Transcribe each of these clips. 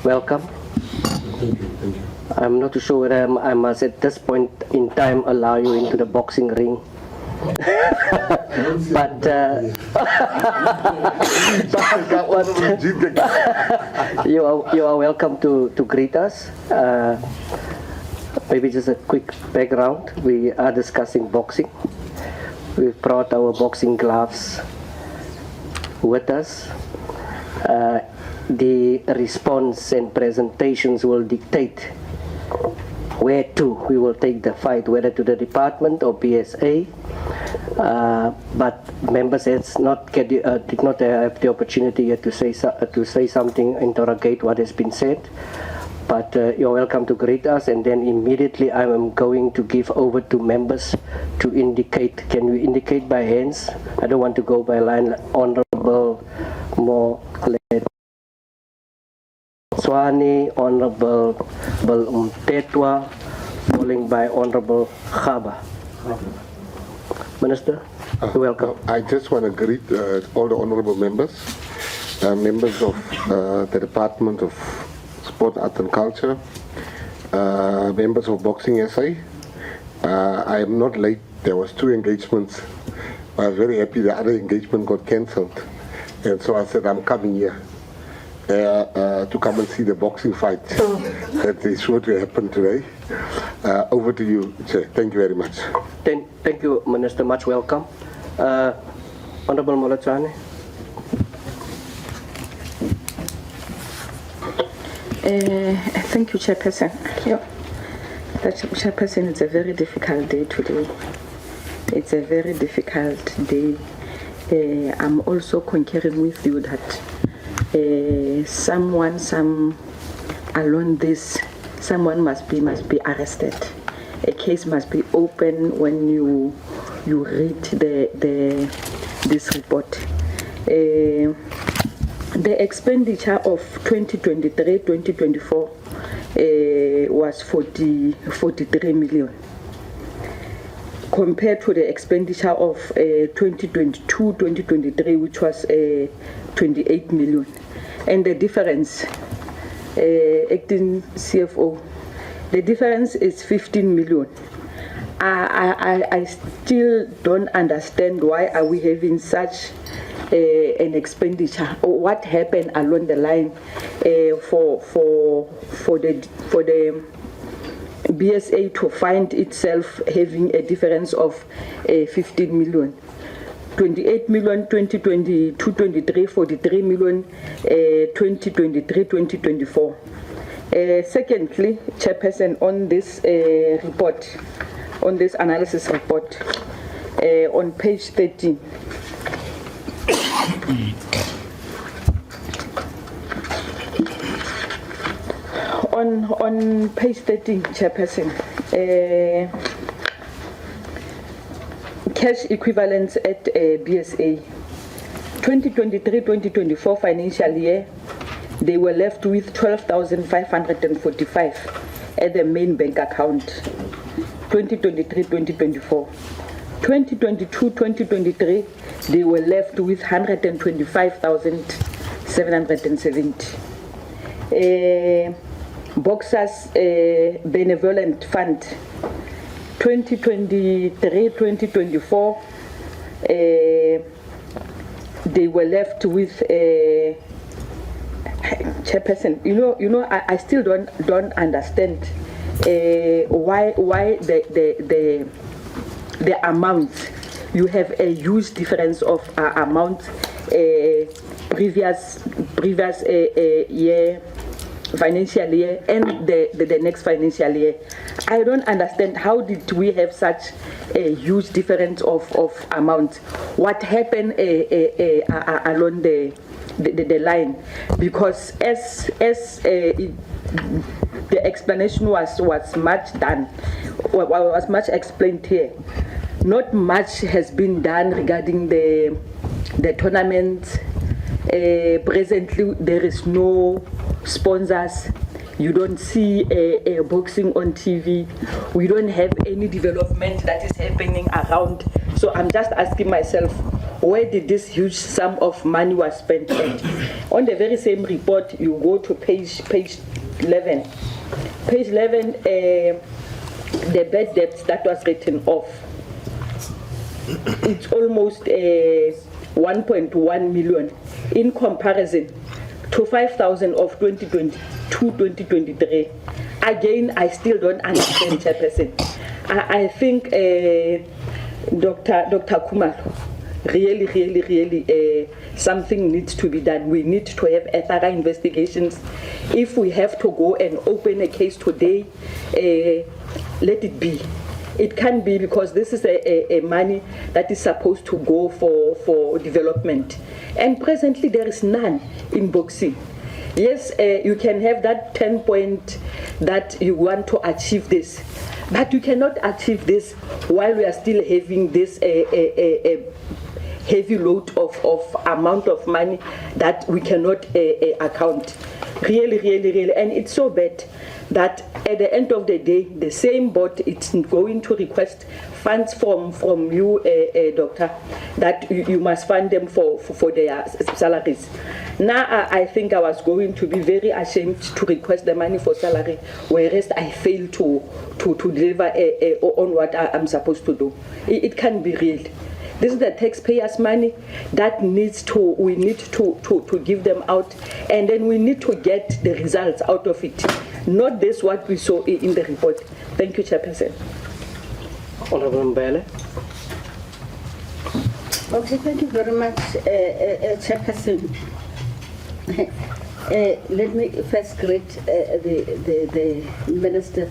welcome. Thank you. I'm not too sure whether I must at this point in time allow you into the boxing ring. But you are welcome to greet us. Maybe just a quick background. We are discussing boxing. We've brought our boxing gloves with us. The response and presentations will dictate where to we will take the fight, whether to the department or BSA. But members did not have the opportunity yet to say something, interrogate what has been said. But you're welcome to greet us, and then immediately I am going to give over to members to indicate. Can we indicate by hands? I don't want to go by line. Honorable Swani, Honorable Tetwa, following by Honorable Khaba. Minister, you're welcome. I just want to greet all the honorable members, members of the Department of Sport, Art and Culture, members of Boxing SA. I am not late. There was 2 engagements. I was very happy the other engagement got cancelled. And so I said, I'm coming here to come and see the boxing fight that is sure to happen today. Over to you, Chair. Thank you very much. Thank you, Minister. Much welcome. Honorable Molatsane. Thank you, Chairperson. Chairperson, it's a very difficult day today. It's a very difficult day. I'm also concurring with you that someone must be arrested. A case must be open when you read this report. The expenditure of 2023-2024 was 43 million, compared to the expenditure of 2022-2023, which was 28 million. And the difference, acting CFO, the difference is 15 million. I still don't understand why are we having such an expenditure, or what happened along the line for the BSA to find itself having a difference of 15 million. 28 million 2022-23, 43 million 2023-2024. Secondly, Chairperson, on this report, on this analysis report, on page 13, on page 13, Chairperson, cash equivalents at BSA, 2023-2024 financial year, they were left with 12,545 at the main bank account. 2023-2024. 2022-2023, they were left with 125,770. Boxers Benevolent Fund, 2023-2024, they were left with Chairperson. I still don't understand why the amount. You have a huge difference of amount previous year, financial year, and the next financial year. I don't understand how did we have such a huge difference of amount. What happened along the line? Because as the explanation was much done, was much explained here. Not much has been done regarding the tournament. Presently, there is no sponsors. You don't see a boxing on TV. We don't have any development that is happening around. So I'm just asking myself, where did this huge sum of money was spent at? On the very same report, you go to page 11. Page 11, the bad debts that was written off. It's almost 1.1 million in comparison to 5,000 of 2022-2023. Again, I still don't understand, Chairperson. I think Dr. Kumar, really, something needs to be done. We need to have thorough investigations. If we have to go and open a case today, let it be. It can be, because this is a money that is supposed to go for development. And presently there is none in boxing. Yes, you can have that 10 point that you want to achieve this, but you cannot achieve this while we are still having this heavy load of amount of money that we cannot account. Really, and it's so bad that at the end of the day, the same board it's going to request funds from you, doctor, that you must fund them for their salaries. Now I think I was going to be very ashamed to request the money for salary, whereas I failed to deliver on what I'm supposed to do. It can't be real. This is the taxpayers' money that we need to give them out, and then we need to get the results out of it. Not this what we saw in the report. Thank you, Chairperson. Honorable Mbele. Okay, thank you very much, Chairperson. Let me first greet the Minister.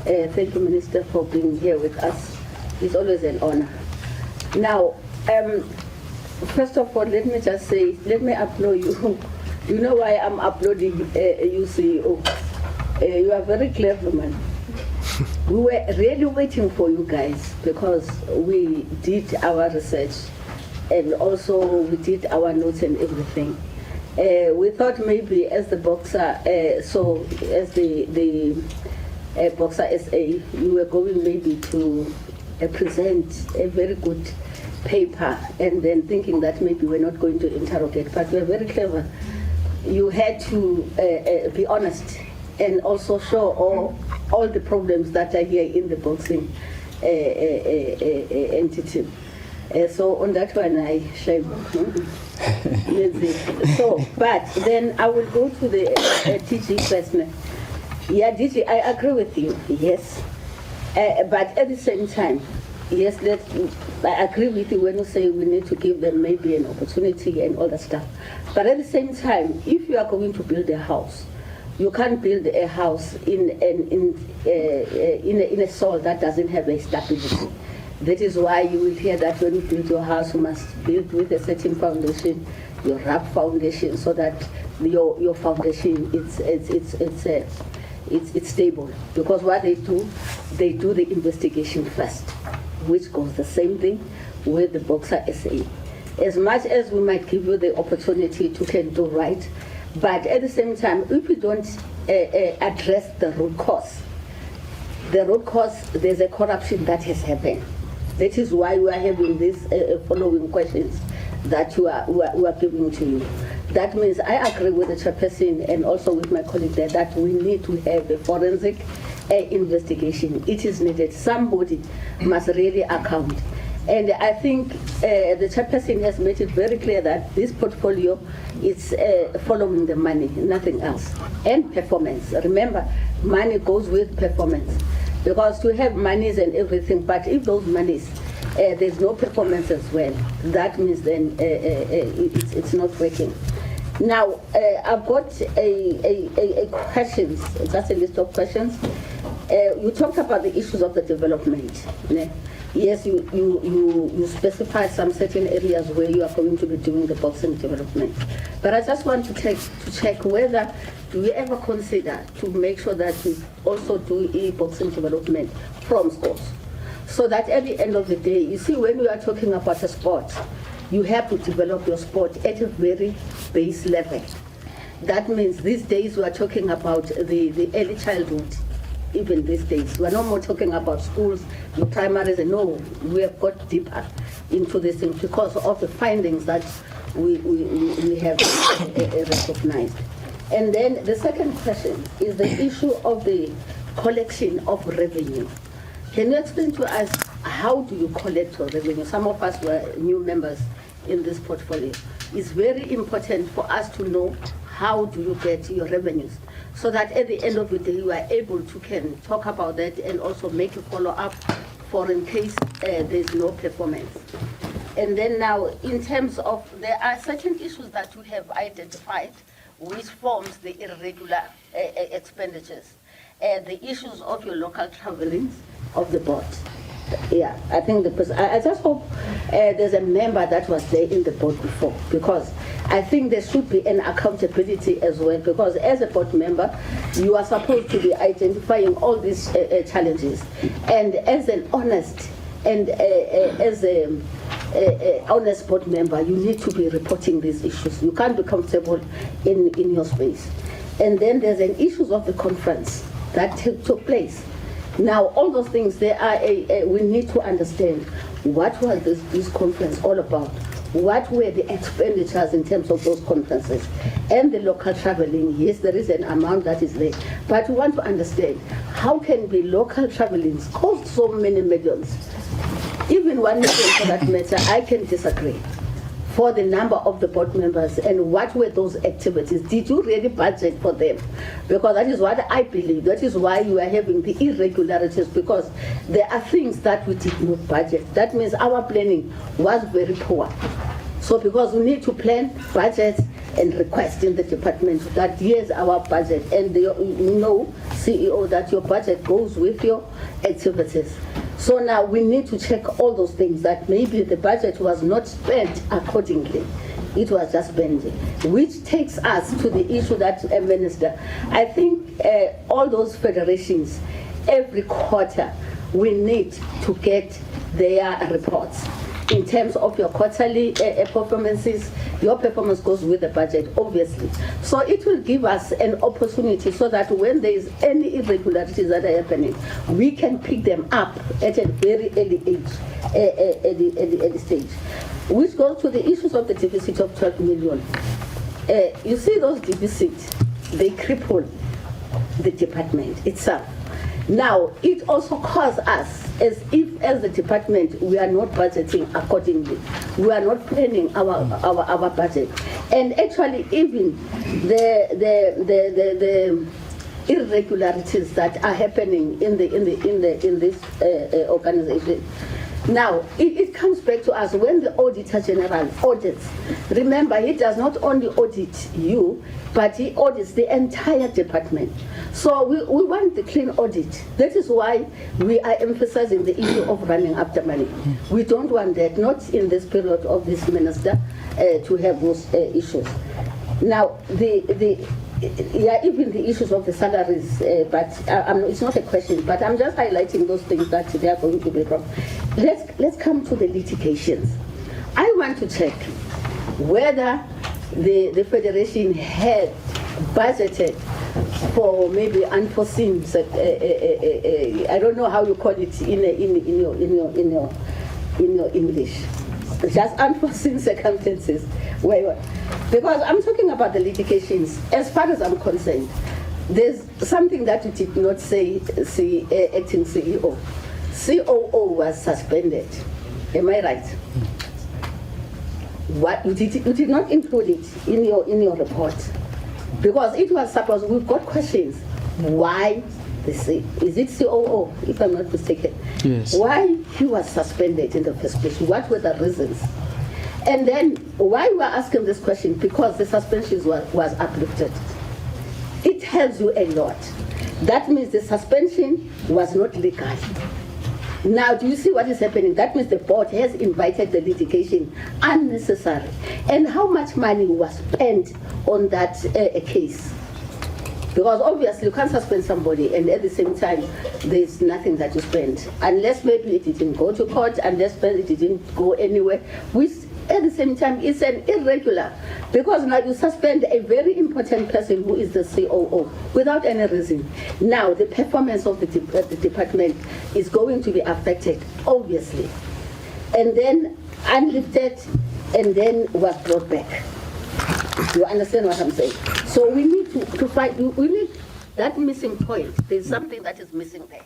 Thank you, Minister, for being here with us. It's always an honor. Now, first of all, let me just say, let me applaud you. You know why I'm applauding you, CEO? You are very clever, man. We were really waiting for you guys because we did our research and also we did our notes and everything. We thought maybe as the boxer, as the Boxer SA, you were going maybe to present a very good paper and then thinking that maybe we're not going to interrogate, but we're very clever. You had to be honest and also show all the problems that are here in the boxing entity. So on that one, I shame. So, but then I will go to the TG question. Yeah, DG, I agree with you, yes. But at the same time, yes, I agree with you when you say we need to give them maybe an opportunity and all that stuff. But at the same time, if you are going to build a house, you can't build a house in a soil that doesn't have a stability. That is why you will hear that when you build your house, you must build with a certain foundation, your rough foundation, so that your foundation it's stable. Because what they do the investigation first, which goes the same thing with the Boxer SA. As much as we might give you the opportunity to can do right, but at the same time, if you don't address the root cause, there's a corruption that has happened. That is why we are having these following questions that we are giving to you. That means I agree with the chairperson and also with my colleague there that we need to have a forensic investigation. It is needed. Somebody must really account. And I think the chairperson has made it very clear that this portfolio is following the money, nothing else. And performance. Remember, money goes with performance. Because to have monies and everything, but if those monies, there's no performance as well, that means then it's not working. Now, I've got a questions, just a list of questions. You talked about the issues of the development. Yes, you specify some certain areas where you are going to be doing the boxing development. But I just want to check whether do we ever consider to make sure that we also do boxing development from schools? So that at the end of the day, you see, when we are talking about a sport, you have to develop your sport at a very base level. That means these days we are talking about the early childhood. Even these days, we're no more talking about schools, the primaries, and no, we have got deeper. into this thing because of the findings that we have recognized. And then the second question is the issue of the collection of revenue. Can you explain to us how do you collect your revenue? Some of us were new members in this portfolio. It's very important for us to know how do you get your revenues, so that at the end of the day you are able to can talk about that and also make a follow-up for in case there's no performance. And then now, in terms of, there are certain issues that we have identified which forms the irregular expenditures. The issues of your local travelings of the board. Yeah, I think the person, I just hope there's a member that was there in the board before, because I think there should be an accountability as well, because as a board member, you are supposed to be identifying all these challenges, and as an honest and as a honest board member, you need to be reporting these issues. You can't be comfortable in your space. And then there's an issues of the conference that took place. Now, all those things, there are we need to understand what was this conference all about. What were the expenditures in terms of those conferences? And the local traveling, yes, there is an amount that is there. But we want to understand, how can the local traveling cost so many millions? Even 1 million for that matter, I can disagree. For the number of the board members and what were those activities? Did you really budget for them? Because that is what I believe. That is why you are having the irregularities, because there are things that we did not budget. That means our planning was very poor. So because we need to plan, budget, and request in the department that here's our budget, and you know, CEO, that your budget goes with your activities. So now we need to check all those things, that maybe the budget was not spent accordingly. It was just spending, which takes us to the issue that, Minister, I think all those federations, every quarter, we need to get their reports. In terms of your quarterly performances, your performance goes with the budget, obviously. So it will give us an opportunity so that when there is any irregularities that are happening, we can pick them up at a very early age, early stage. Which goes to the issues of the deficit of 12 million. You see those deficits, they cripple the department itself. Now, it also caused us, as the department, we are not budgeting accordingly. We are not planning our budget. And actually, even the irregularities that are happening in this organization. Now, it comes back to us when the Auditor General audits. Remember, he does not only audit you, but he audits the entire department. So we want the clean audit. That is why we are emphasizing the issue of running after money. We don't want that, not in this period of this minister, to have those issues. Now, even the issues of the salaries, but it's not a question, but I'm just highlighting those things that they are going to be wrong. Let's come to the litigations. I want to check whether the Federation had budgeted for maybe unforeseen, I don't know how you call it in your English, just unforeseen circumstances. Because I'm talking about the litigations. As far as I'm concerned, there's something that you did not say, acting CEO. COO was suspended. Am I right? What you did not include it in your report, because it was supposed. We've got questions. Why? Is it COO? If I'm not mistaken. Yes. Why he was suspended in the first place? What were the reasons? And then why we are asking this question? Because the suspension was uplifted. It tells you a lot. That means the suspension was not legal. Now, do you see what is happening? That means the board has invited the litigation unnecessary. And how much money was spent on that case? Because obviously you can't suspend somebody and at the same time there's nothing that you spend. Unless maybe it didn't go to court, unless it didn't go anywhere, which at the same time it's an irregular. Because now you suspend a very important person who is the COO without any reason. Now the performance of the department is going to be affected, obviously. And then unlifted and then was brought back. You understand what I'm saying? So we need to find, we need that missing point. There's something that is missing there.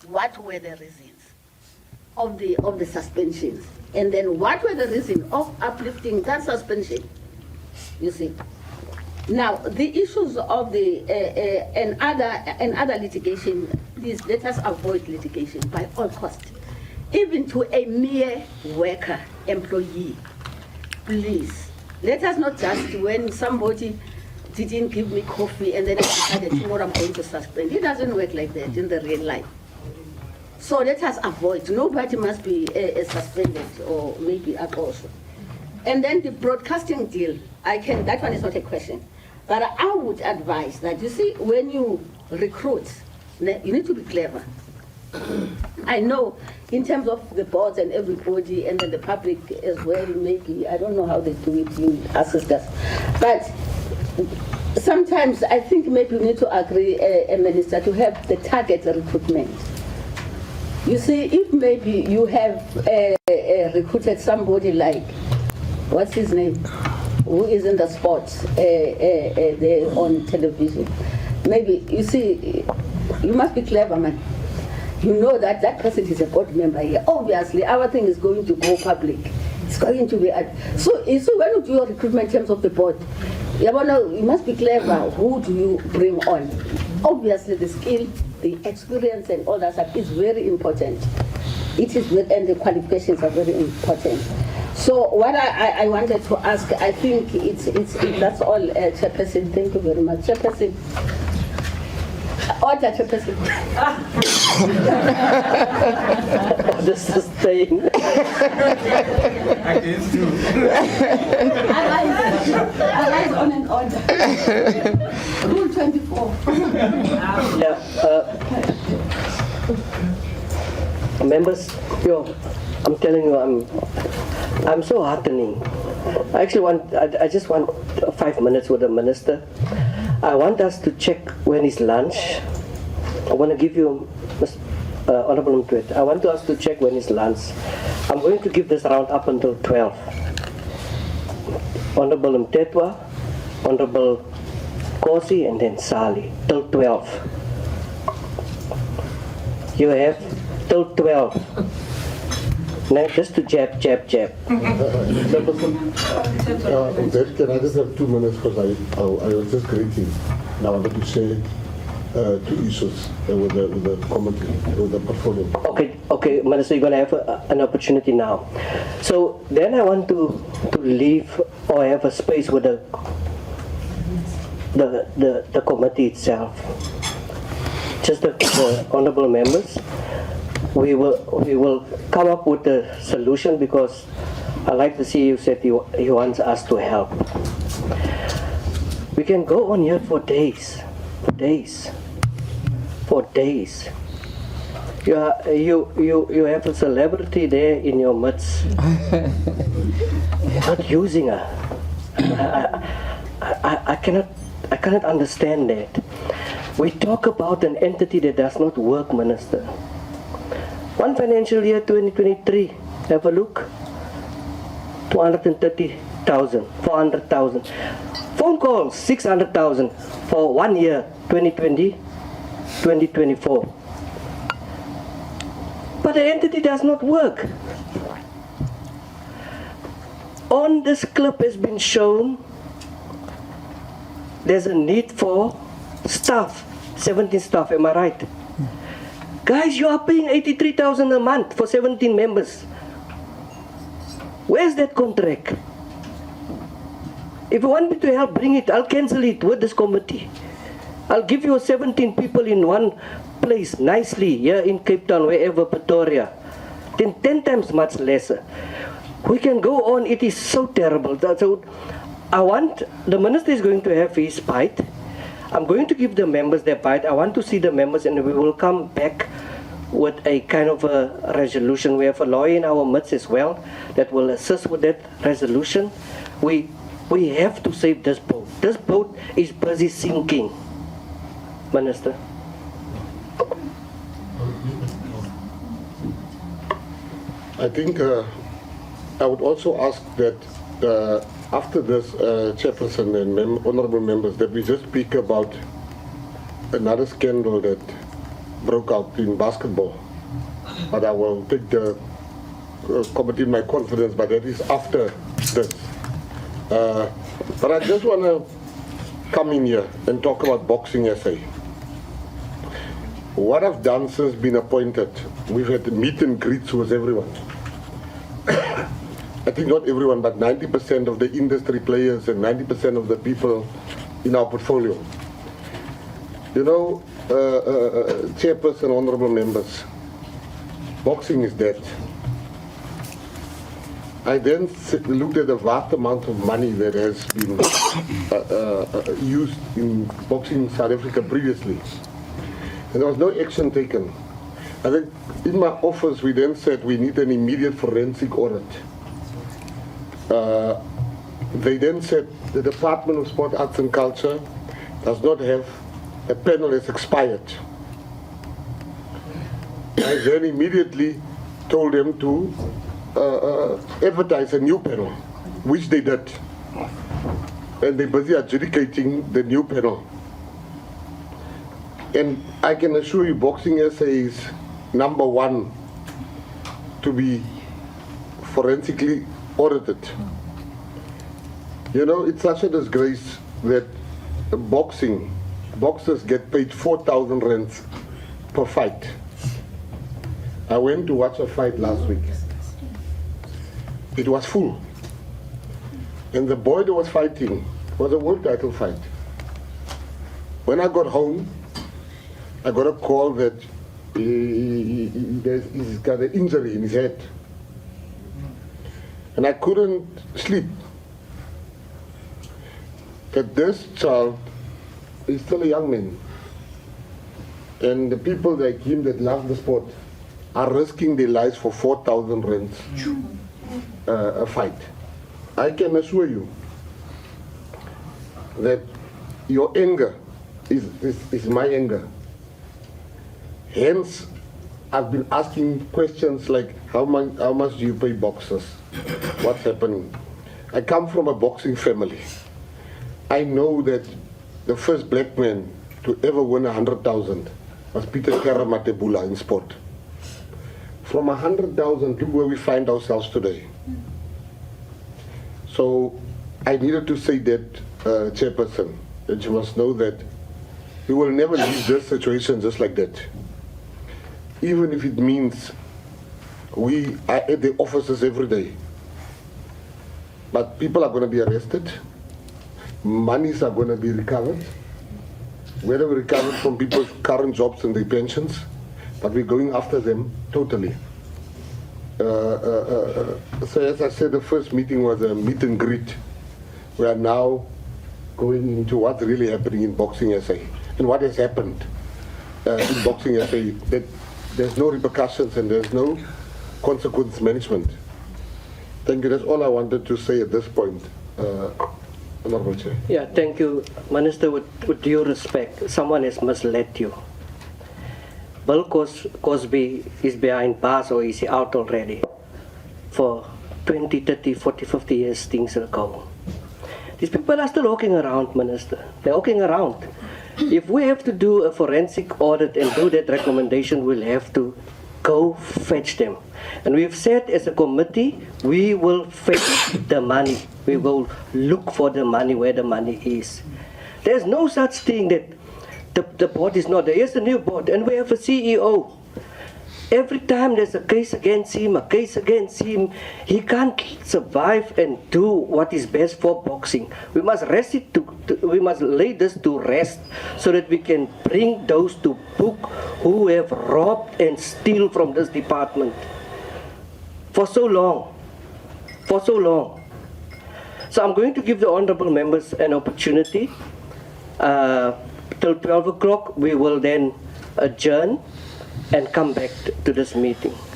What were the reasons of the suspensions? And then what were the reasons of uplifting that suspension? You see? Now, the issues of the and other litigation, please let us avoid litigation by all costs. Even to a mere worker, employee, please. Let us not just when somebody didn't give me coffee and then I decided tomorrow I'm going to suspend. It doesn't work like that in the real life. So let us avoid. Nobody must be suspended or maybe at also. And then the broadcasting deal, that one is not a question. But I would advise that, you see, when you recruit, you need to be clever. I know in terms of the boards and everybody and then the public as well, maybe, I don't know how they do it, you assist us. But sometimes I think maybe we need to agree, Minister, to have the target recruitment. You see, if maybe you have recruited somebody like, what's his name, who is in the sports there on television, maybe, you see, you must be clever, man. You know that that person is a board member here. Obviously, our thing is going to go public. It's going to be... So when you do your recruitment in terms of the board, you must be clever. Who do you bring on? Obviously, the skill, the experience, and all that stuff is very important. It is, and the qualifications are very important. So what I wanted to ask, I think that's all, Chairperson. Thank you very much. Chairperson. Order, Chairperson. This is staying. Against you. Arise on an order. Rule 24. Yeah, members, I'm telling you, I'm so heartening. I just want 5 minutes with the minister. I want us to check when is lunch. I want to give you, Honorable Mtwet, I want us to check when is lunch. I'm going to give this round up until 12. Honorable Mtetwa, Honorable Kosi, and then Sali, till 12. You have till 12. Now just to jab. Chairperson, can I just have 2 minutes because I was just greeting. Now I wanted to share 2 issues with the committee, with the portfolio. Okay, Minister, you're going to have an opportunity now. So then I want to leave or have a space with the committee itself. Just the honourable members. We will come up with a solution because I like to see you said he wants us to help. We can go on here for days. You have a celebrity there in your midst. Not using her. I cannot understand that. We talk about an entity that does not work, Minister. One financial year 2023, have a look. 230,000, 400,000. Phone calls 600,000 for 1 year 2020, 2024. But the entity does not work. On this clip has been shown there's a need for staff, 17 staff, am I right? Guys, you are paying 83,000 a month for 17 members. Where's that contract? If you want me to help bring it, I'll cancel it with this committee. I'll give you 17 people in one place, nicely, here in Cape Town, wherever, Pretoria. Then 10 times much lesser. We can go on, it is so terrible. So the minister is going to have his bite. I'm going to give the members their bite. I want to see the members and we will come back with a kind of a resolution. We have a lawyer in our midst as well that will assist with that resolution. We have to save this boat. This boat is busy sinking, Minister. I think I would also ask that after this, Chairperson and honorable members, that we just speak about another scandal that broke out in basketball. But I will take the committee in my confidence, but that is after this. But I just want to come in here and talk about Boxing SA. What I've done since being appointed, we've had meet and greets with everyone. I think not everyone, but 90% of the industry players and 90% of the people in our portfolio. You know, Chairperson, honorable members, boxing is dead. I then looked at the vast amount of money that has been used in boxing in South Africa previously. And there was no action taken. I think in my office we then said we need an immediate forensic audit. They then said the Department of Sport, Arts and Culture does not have a panel that's expired. I then immediately told them to advertise a new panel, which they did. And they're busy adjudicating the new panel. And I can assure you Boxing SA is number one to be forensically audited. You know, it's such a disgrace that boxers get paid 4,000 rands per fight. I went to watch a fight last week. It was full. And the boy that was fighting was a world title fight. When I got home, I got a call that he's got an injury in his head. And I couldn't sleep. That this child is still a young man. And the people like him that love the sport are risking their lives for 4,000 rands a fight. I can assure you that your anger is my anger. Hence, I've been asking questions like, how much do you pay boxers? What's happening? I come from a boxing family. I know that the first black man to ever win 100,000 was Peter Karamatebula in sport. From 100,000, look where we find ourselves today. So I needed to say that, Chairperson, that you must know that we will never leave this situation just like that. Even if it means we are at the offices every day. But people are going to be arrested. Monies are going to be recovered. Whether we recover from people's current jobs and their pensions, but we're going after them totally. So as I said, the first meeting was a meet and greet. We are now going into what's really happening in Boxing SA and what has happened in Boxing SA. That there's no repercussions and there's no consequence management. Thank you. That's all I wanted to say at this point, Honorable Chair. Yeah, thank you, Minister. With due respect, someone has misled you. Bill Cosby is behind bars, or is he out already? For 20, 30, 40, 50 years, things ago. These people are still walking around, Minister. They're walking around. If we have to do a forensic audit and do that recommendation, we'll have to go fetch them. And we've said as a committee, we will fetch the money. We will look for the money where the money is. There's no such thing that the board is not there. Here's the new board, and we have a CEO. Every time there's a case against him, he can't survive and do what is best for boxing. We must we must lay this to rest so that we can bring those to book who have robbed and steal from this department for so long. So I'm going to give the honorable members an opportunity. Till 12 o'clock, we will then adjourn and come back to this meeting.